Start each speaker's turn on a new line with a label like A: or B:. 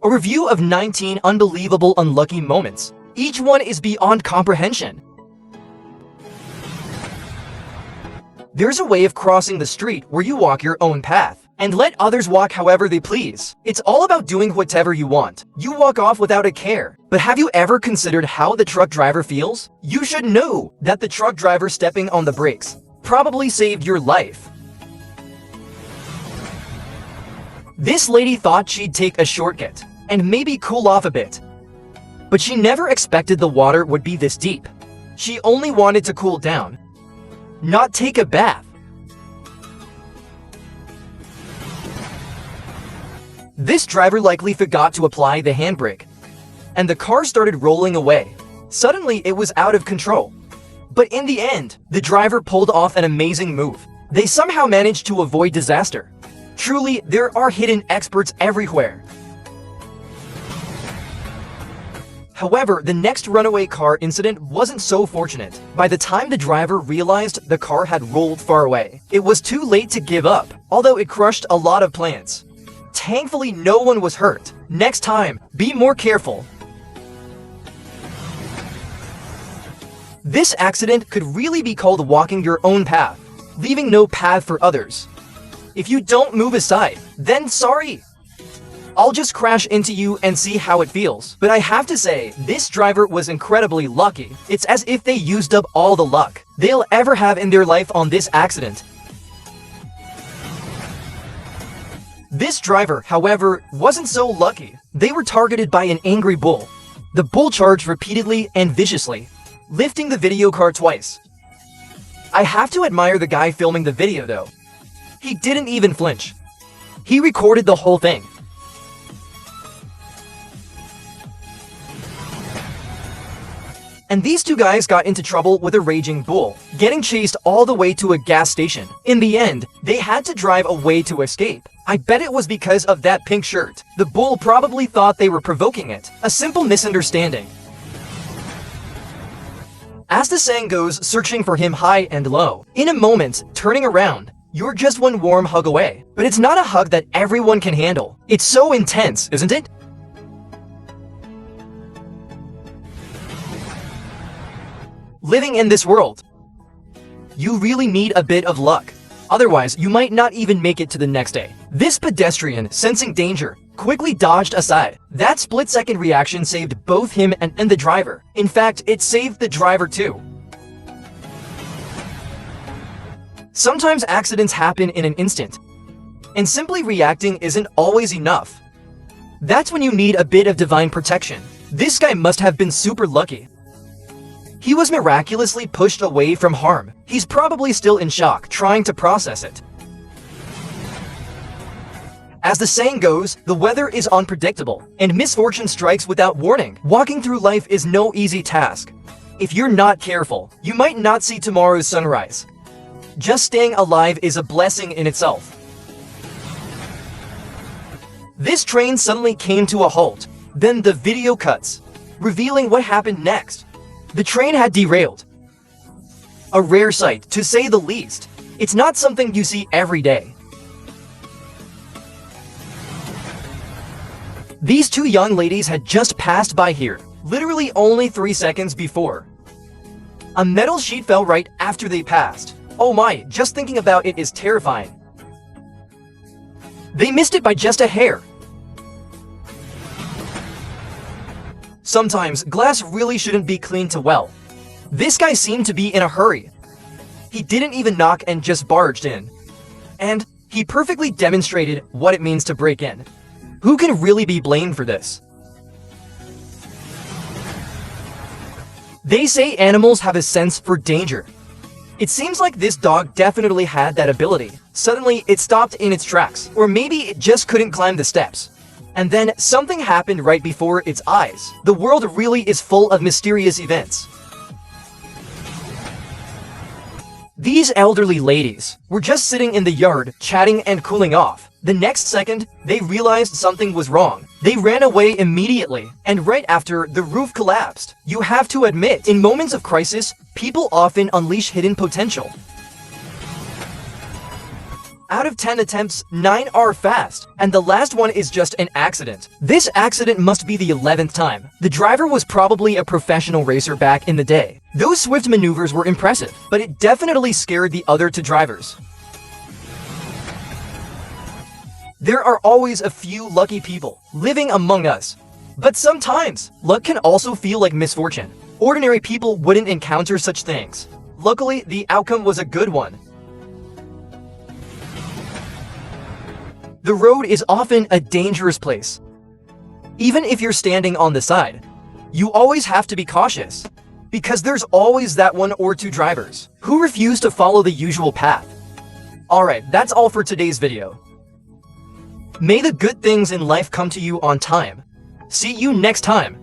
A: A review of 19 unbelievable unlucky moments. Each one is beyond comprehension. There's a way of crossing the street where you walk your own path and let others walk however they please. It's all about doing whatever you want. You walk off without a care. But have you ever considered how the truck driver feels? You should know that the truck driver stepping on the brakes probably saved your life. This lady thought she'd take a shortcut and maybe cool off a bit. But she never expected the water would be this deep. She only wanted to cool down, not take a bath. This driver likely forgot to apply the handbrake, and the car started rolling away. Suddenly, it was out of control. But in the end, the driver pulled off an amazing move. They somehow managed to avoid disaster. Truly, there are hidden experts everywhere. However, the next runaway car incident wasn't so fortunate. By the time the driver realized the car had rolled far away, it was too late to give up, although it crushed a lot of plans. Thankfully, no one was hurt. Next time, be more careful. This accident could really be called walking your own path, leaving no path for others. If you don't move aside, then sorry. I'll just crash into you and see how it feels. But I have to say, this driver was incredibly lucky. It's as if they used up all the luck they'll ever have in their life on this accident. This driver, however, wasn't so lucky. They were targeted by an angry bull. The bull charged repeatedly and viciously, lifting the video car twice. I have to admire the guy filming the video though. He didn't even flinch. He recorded the whole thing. And these two guys got into trouble with a raging bull, getting chased all the way to a gas station. In the end, they had to drive away to escape. I bet it was because of that pink shirt. The bull probably thought they were provoking it. A simple misunderstanding. As the saying goes, searching for him high and low. In a moment, turning around, you're just one warm hug away. But it's not a hug that everyone can handle. It's so intense, isn't it? Living in this world, you really need a bit of luck. Otherwise, you might not even make it to the next day. This pedestrian, sensing danger, quickly dodged aside. That split-second reaction saved both him and the driver. In fact, it saved the driver too. Sometimes accidents happen in an instant, and simply reacting isn't always enough. That's when you need a bit of divine protection. This guy must have been super lucky. He was miraculously pushed away from harm. He's probably still in shock, trying to process it. As the saying goes, the weather is unpredictable, and misfortune strikes without warning. Walking through life is no easy task. If you're not careful, you might not see tomorrow's sunrise. Just staying alive is a blessing in itself. This train suddenly came to a halt. Then the video cuts, revealing what happened next. The train had derailed. A rare sight, to say the least. It's not something you see every day. These two young ladies had just passed by here, literally only 3 seconds before. A metal sheet fell right after they passed. Oh my, just thinking about it is terrifying. They missed it by just a hair. Sometimes, glass really shouldn't be cleaned too well. This guy seemed to be in a hurry. He didn't even knock and just barged in. And he perfectly demonstrated what it means to break in. Who can really be blamed for this? They say animals have a sense for danger. It seems like this dog definitely had that ability. Suddenly, it stopped in its tracks. Or maybe it just couldn't climb the steps. And then something happened right before its eyes. The world really is full of mysterious events. These elderly ladies were just sitting in the yard, chatting and cooling off. The next second, they realized something was wrong. They ran away immediately, and right after, the roof collapsed. You have to admit, in moments of crisis, people often unleash hidden potential. Out of 10 attempts, 9 are fast, and the last one is just an accident. This accident must be the 11th time. The driver was probably a professional racer back in the day. Those swift maneuvers were impressive, but it definitely scared the other two drivers. There are always a few lucky people living among us. But sometimes, luck can also feel like misfortune. Ordinary people wouldn't encounter such things. Luckily, the outcome was a good one. The road is often a dangerous place. Even if you're standing on the side, you always have to be cautious, because there's always that one or two drivers who refuse to follow the usual path. Alright, that's all for today's video. May the good things in life come to you on time. See you next time.